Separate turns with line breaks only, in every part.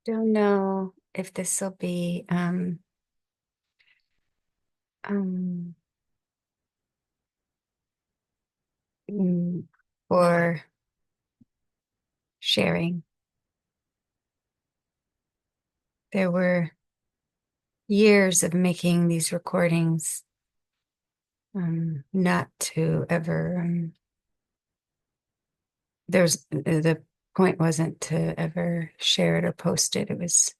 Don't know if this will be um mm, for sharing. There were years of making these recordings, not to ever there's the point wasn't to ever share it or post it. It was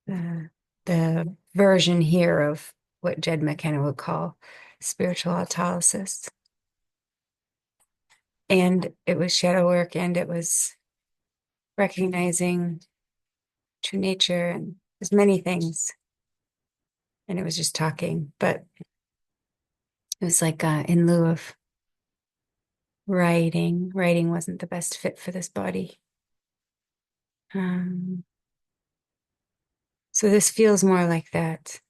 the version here of what Jed McKenna would call spiritual autolysis. And it was shadow work, and it was recognizing true nature, and there's many things. And it was just talking, but it was like in lieu of writing. Writing wasn't the best fit for this body. Um, so this feels more like that.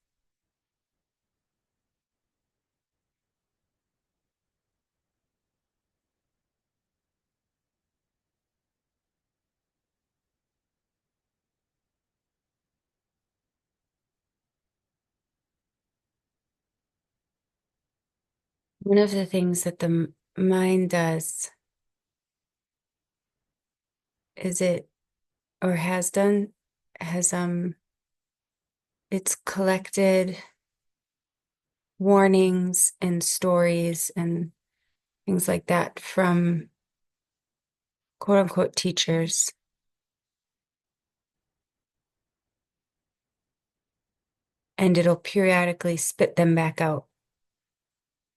One of the things that the mind does is it, or has done, has it's collected warnings and stories and things like that from quote unquote teachers, and it'll periodically spit them back out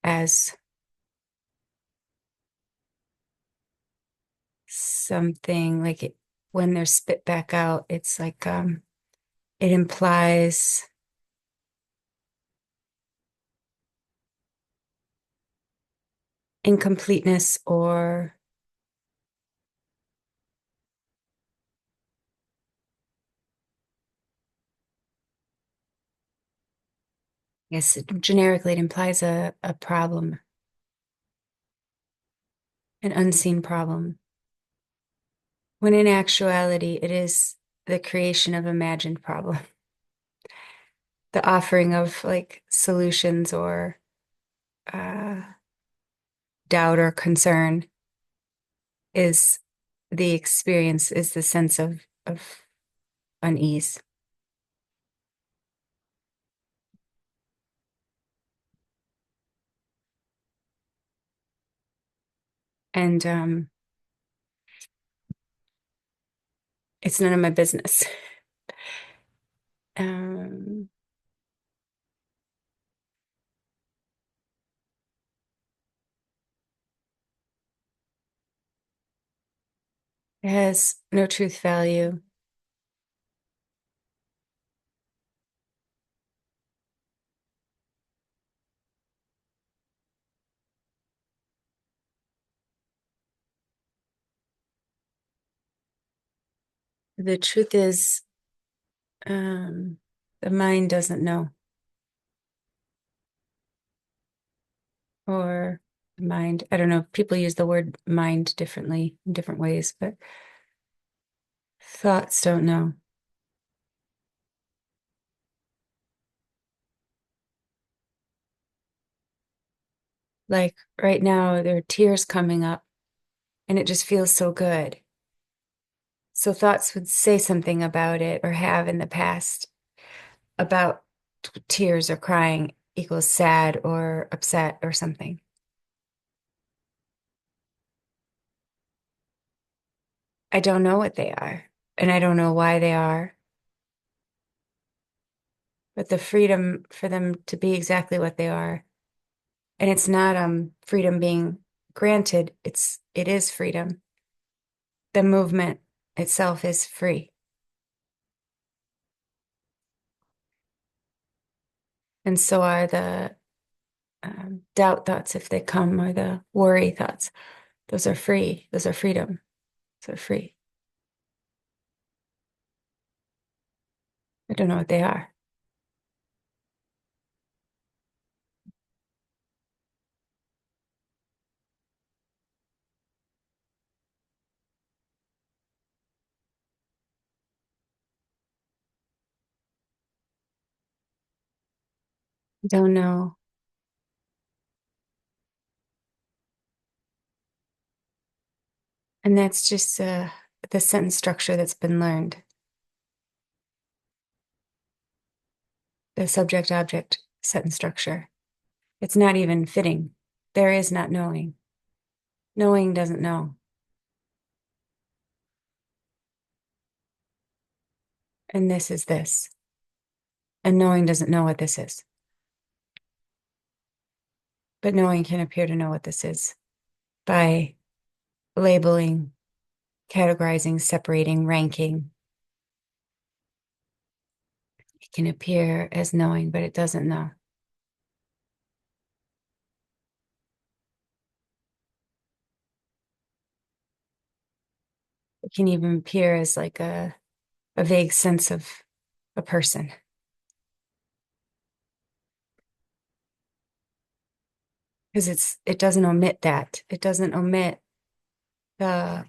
as something like it, when they're spit back out, it's like it implies incompleteness, or I guess generically it implies a problem, an unseen problem, when in actuality it is the creation of imagined problem, the offering of like solutions or uh, doubt or concern is the experience, is the sense of unease. And it's none of my business. Um, it has no truth value. The truth is, um, the mind doesn't know, or mind, I don't know. People use the word mind differently in different ways, but thoughts don't know. Like right now, there are tears coming up, and it just feels so good. So thoughts would say something about it, or have in the past, about tears or crying equals sad or upset or something. I don't know what they are, and I don't know why they are, but the freedom for them to be exactly what they are. And it's not freedom being granted, it is freedom. The movement itself is free. And so are the doubt thoughts, if they come, or the worry thoughts. Those are free. Those are freedom. Those are free. I don't know what they are. Don't know. And that's just the sentence structure that's been learned, the subject object sentence structure. It's not even fitting. There is not knowing. Knowing doesn't know. And this is this. And knowing doesn't know what this is. But knowing can appear to know what this is by labeling, categorizing, separating, ranking. It can appear as knowing, but it doesn't know. It can even appear as like a vague sense of a person because it doesn't omit that. It doesn't omit the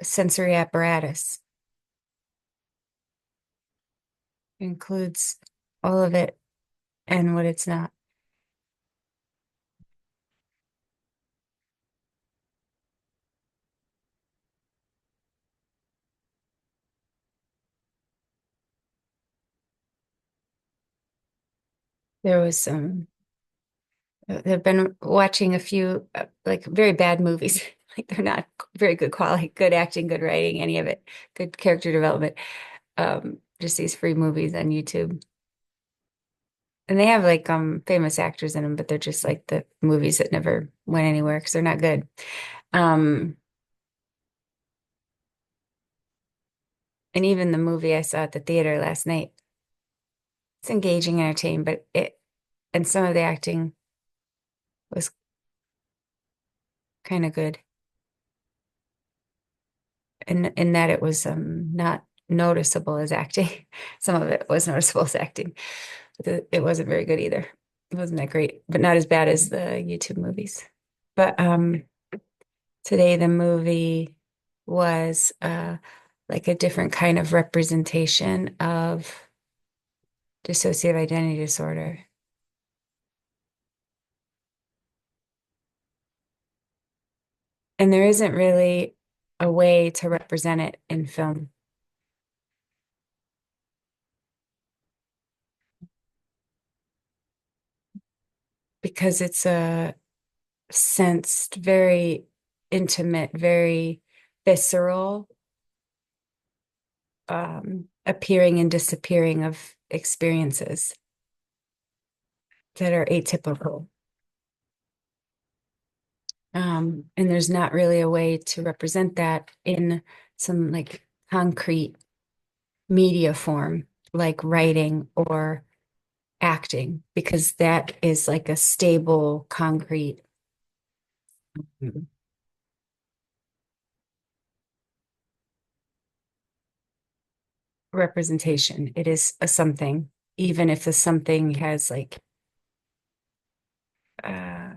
sensory apparatus. It includes all of it and what it's not. There was some, I've been watching a few like very bad movies. Like they're not very good quality, good acting, good writing, any of it, good character development. Just these free movies on YouTube. And they have like famous actors in them, but they're just like the movies that never went anywhere because they're not good. Um, and even the movie I saw at the theater last night, it's engaging, entertaining, but it and some of the acting was kind of good. And in that it was not noticeable as acting. Some of it was noticeable as acting. But it wasn't very good either. It wasn't that great, but not as bad as the YouTube movies. But today the movie was like a different kind of representation of dissociative identity disorder. And there isn't really a way to represent it in film because it's a sensed, very intimate, very visceral appearing and disappearing of experiences that are atypical. And there's not really a way to represent that in some like concrete media form, like writing or acting, because that is like a stable, concrete representation. It is a something, even if the something has like uh,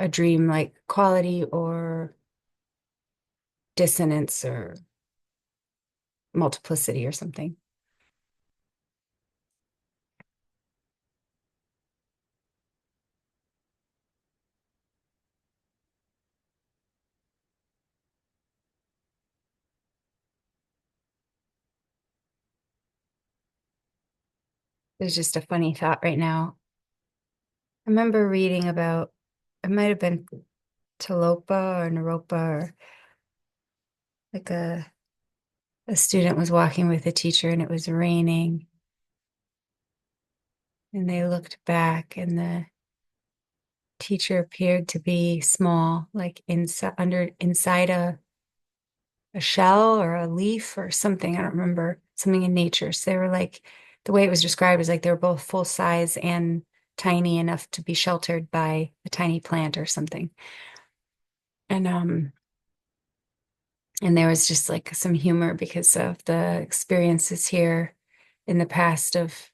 a dream-like quality or dissonance or multiplicity or something. There's just a funny thought right now. I remember reading about, it might have been Talopa or Naropa or like a student was walking with a teacher and it was raining and they looked back and the teacher appeared to be small, like inside a shell or a leaf or something. I don't remember, something in nature. So they were like, the way it was described was like they were both full size and tiny enough to be sheltered by a tiny plant or something. And and there was just like some humor because of the experiences here in the past of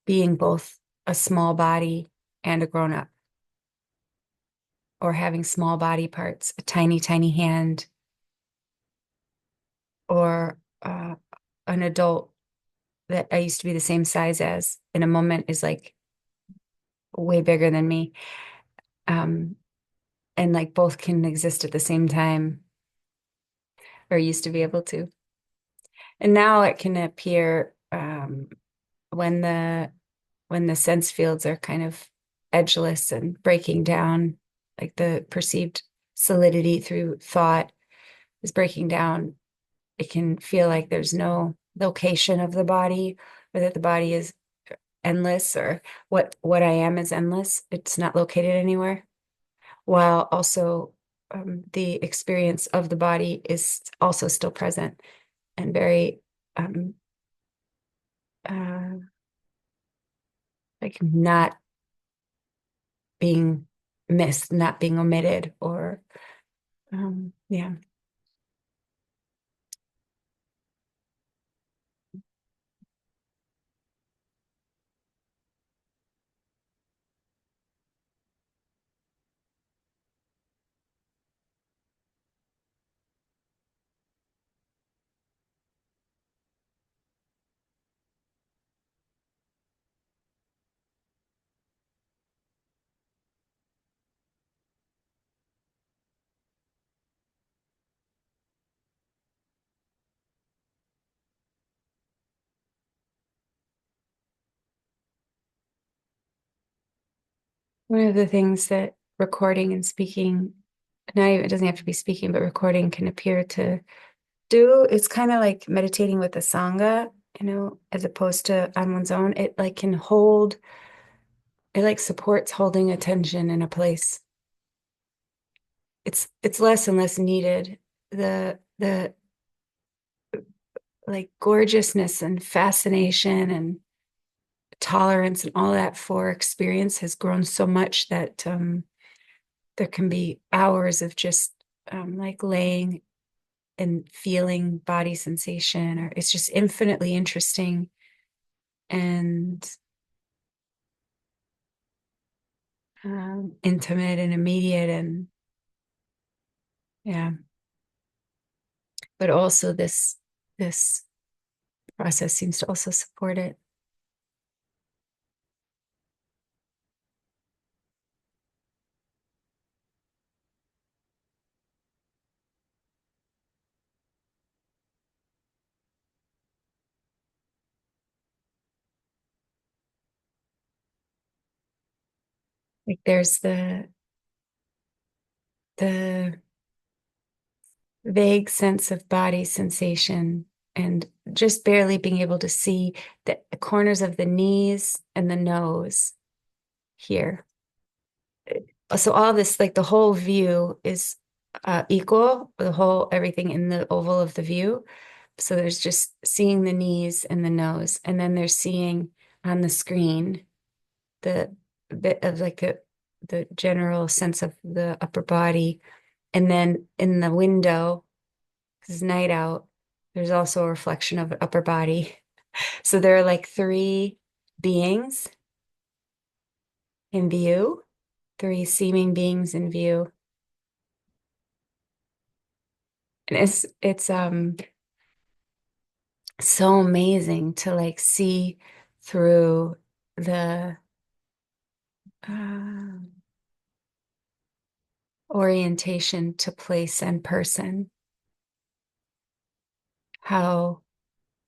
being both a small body and a grown up, or having small body parts, a tiny, tiny hand, or an adult that I used to be the same size as in a moment is like way bigger than me. Um, and like both can exist at the same time, or used to be able to. And now it can appear when the sense fields are kind of edgeless and breaking down, like the perceived solidity through thought is breaking down. It can feel like there's no location of the body, or that the body is endless, or what I am is endless. It's not located anywhere. While also the experience of the body is also still present and very um, uh, like not being missed, not being omitted, or yeah. One of the things that recording and speaking, not even, it doesn't have to be speaking, but recording can appear to do, it's kind of like meditating with a Sangha, as opposed to on one's own. It like can hold, it like supports holding attention in a place. It's less and less needed. The like gorgeousness and fascination and tolerance and all that for experience has grown so much that there can be hours of just like laying and feeling body sensation, or it's just infinitely interesting and intimate and immediate, and yeah, but also this process seems to also support it. Like there's the vague sense of body sensation and just barely being able to see the corners of the knees and the nose here. So all this, like the whole view is equal, the whole everything in the oval of the view. So there's just seeing the knees and the nose, and then there's seeing on the screen the bit of like the general sense of the upper body. And then in the window, because it's night out, there's also a reflection of upper body. So there are like three beings in view, three seeming beings in view. And it's so amazing to like see through the uh, orientation to place and person, how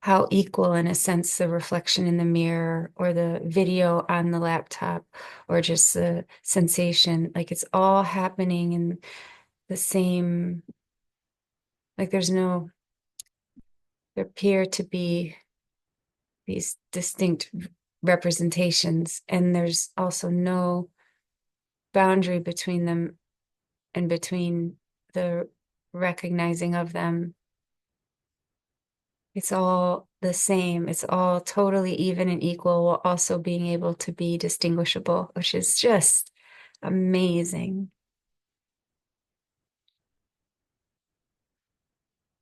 how equal in a sense the reflection in the mirror or the video on the laptop or just the sensation, like it's all happening in the same, like there appear to be these distinct representations, and there's also no boundary between them and between the recognizing of them. It's all the same. It's all totally even and equal while also being able to be distinguishable, which is just amazing.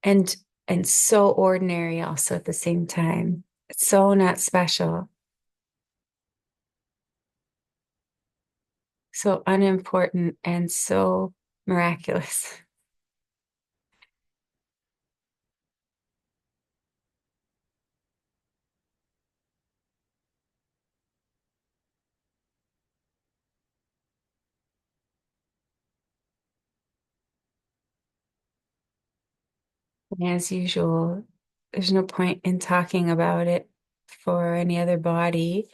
And and so ordinary also at the same time. It's so not special, so unimportant and so miraculous. As usual, there's no point in talking about it for any other body,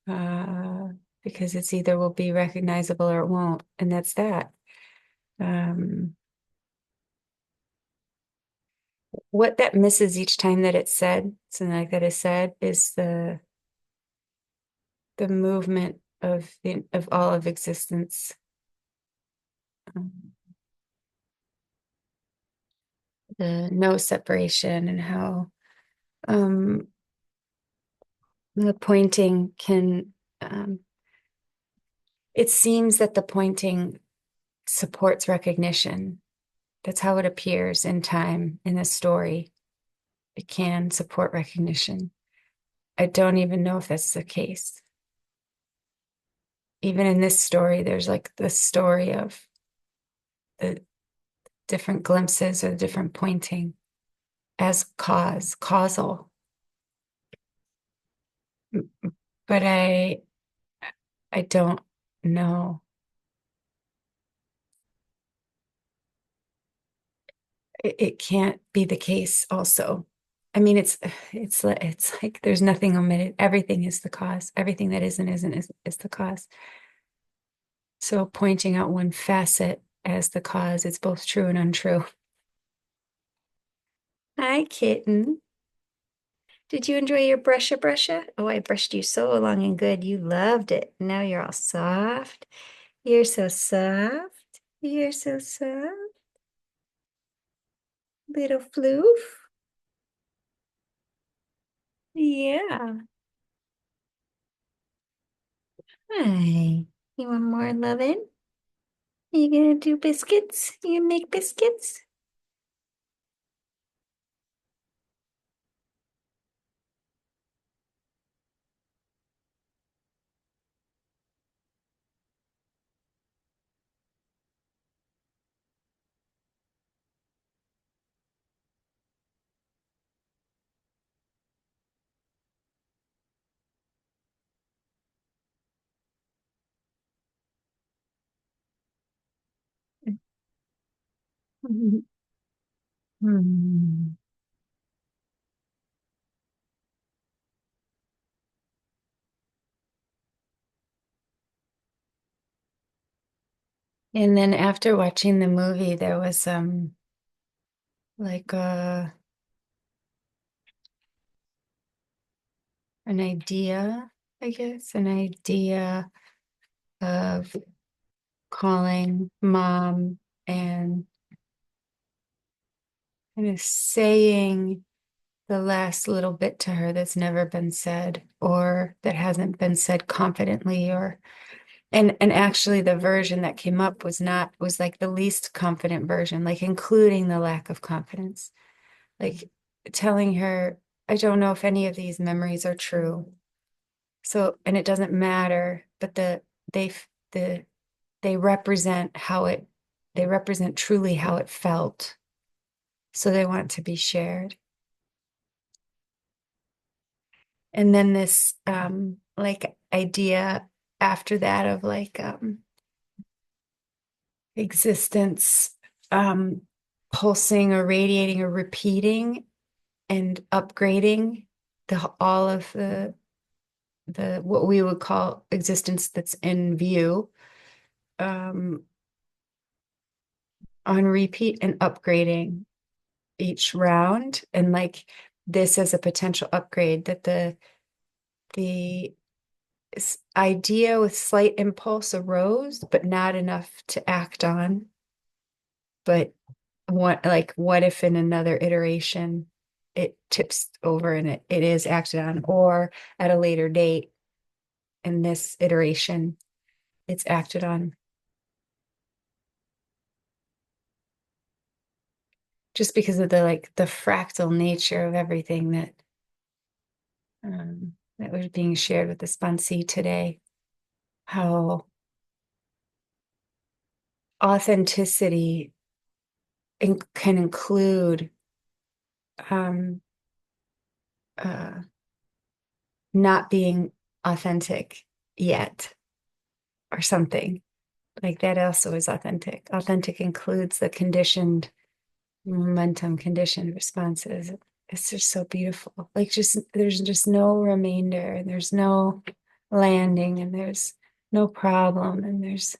uh, because it's either will be recognizable or it won't, and that's that. Um, what that misses each time that it's said, something like that is said, is the movement of all of existence. Um, the no separation and how um, the pointing can, it seems that the pointing supports recognition. That's how it appears in time in the story. It can support recognition. I don't even know if that's the case. Even in this story, there's like the story of the different glimpses or the different pointing as causal. But I don't know. It can't be the case also. I mean, it's like there's nothing omitted. Everything is the cause. Everything that isn't is the cause. So pointing out one facet as the cause, it's both true and untrue. Hi, kitten. Did you enjoy your brusha? Oh, I brushed you so long and good. You loved it. Now you're all soft. You're so soft. You're so soft. Little floof. Yeah. Hi. You want more loving? You gonna do biscuits? You gonna make biscuits? Hmm. And then after watching the movie, there was like an idea, I guess, an idea of calling mom and kind of saying the last little bit to her that's never been said or that hasn't been said confidently or and actually the version that came up was like the least confident version, like including the lack of confidence, like telling her, I don't know if any of these memories are true. So, and it doesn't matter, but they the they represent they represent truly how it felt. So they want to be shared. And then this like idea after that of like existence um pulsing or radiating or repeating and upgrading the all of the what we would call existence that's in view um on repeat and upgrading each round, and like this as a potential upgrade, that the idea with slight impulse arose but not enough to act on. But what if in another iteration it tips over and it is acted on, or at a later date in this iteration it's acted on, just because of the like the fractal nature of everything that was being shared with the sponsee today. How authenticity can include um, uh, not being authentic yet, or something like that also is authentic. Authentic includes the conditioned momentum conditioned responses. It's just so beautiful. Like just there's just no remainder, and there's no landing, and there's no problem, and there's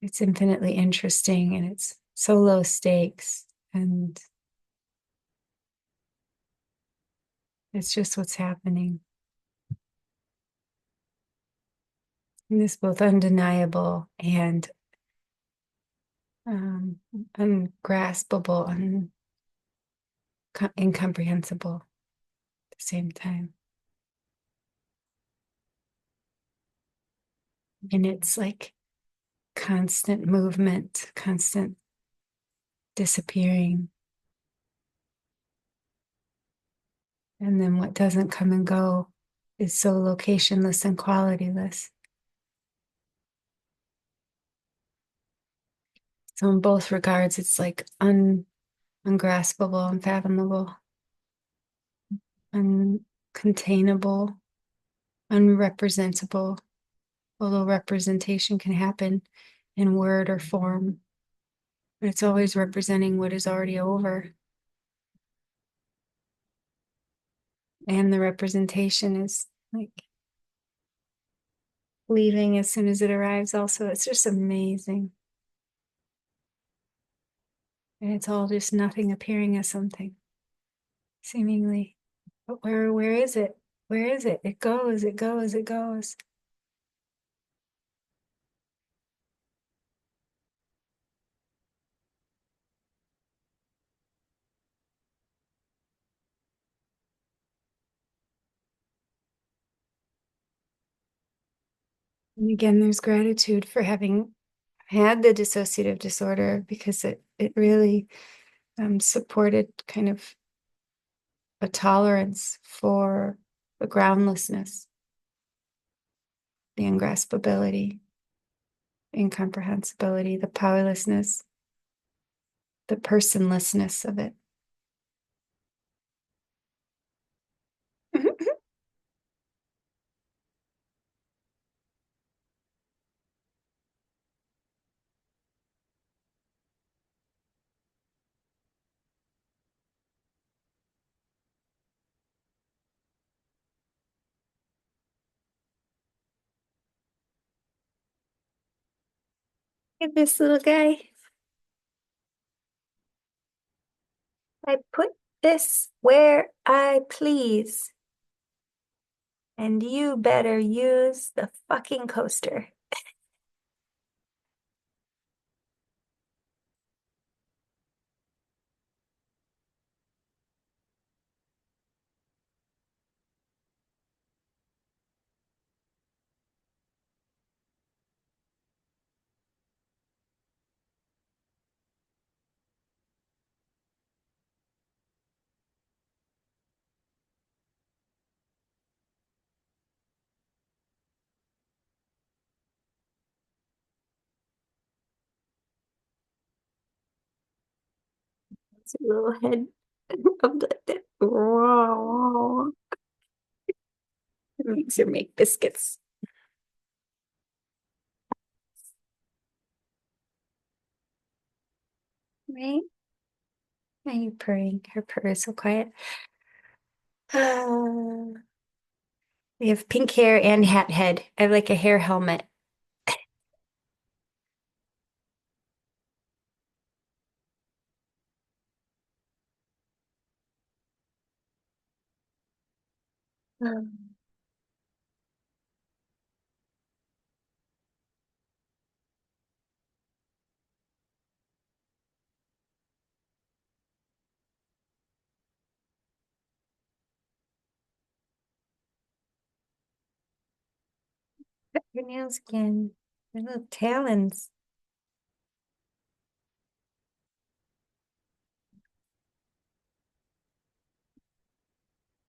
it's infinitely interesting, and it's so low stakes, and it's just what's happening. And it's both undeniable and um, ungraspable and incomprehensible at the same time. And it's like constant movement, constant disappearing. And then what doesn't come and go is so locationless and qualityless. So in both regards, it's like ungraspable, unfathomable, uncontainable, unrepresentable, although representation can happen in word or form. But it's always representing what is already over. And the representation is like leaving as soon as it arrives, also. It's just amazing. And it's all just nothing appearing as something, seemingly. But where is it? Where is it? It goes, it goes, it goes. And again, there's gratitude for having had the dissociative disorder because it really supported kind of a tolerance for the groundlessness, the ungraspability, incomprehensibility, the powerlessness, the personlessness of it. At this little guy, I put this where I please, and you better use the fucking coaster. It's a little head of that. It makes her make biscuits, right? Are you purring? Her purr is so quiet. We have pink hair and hat head. I have like a hair helmet. Um, Her nails again. Her little talons.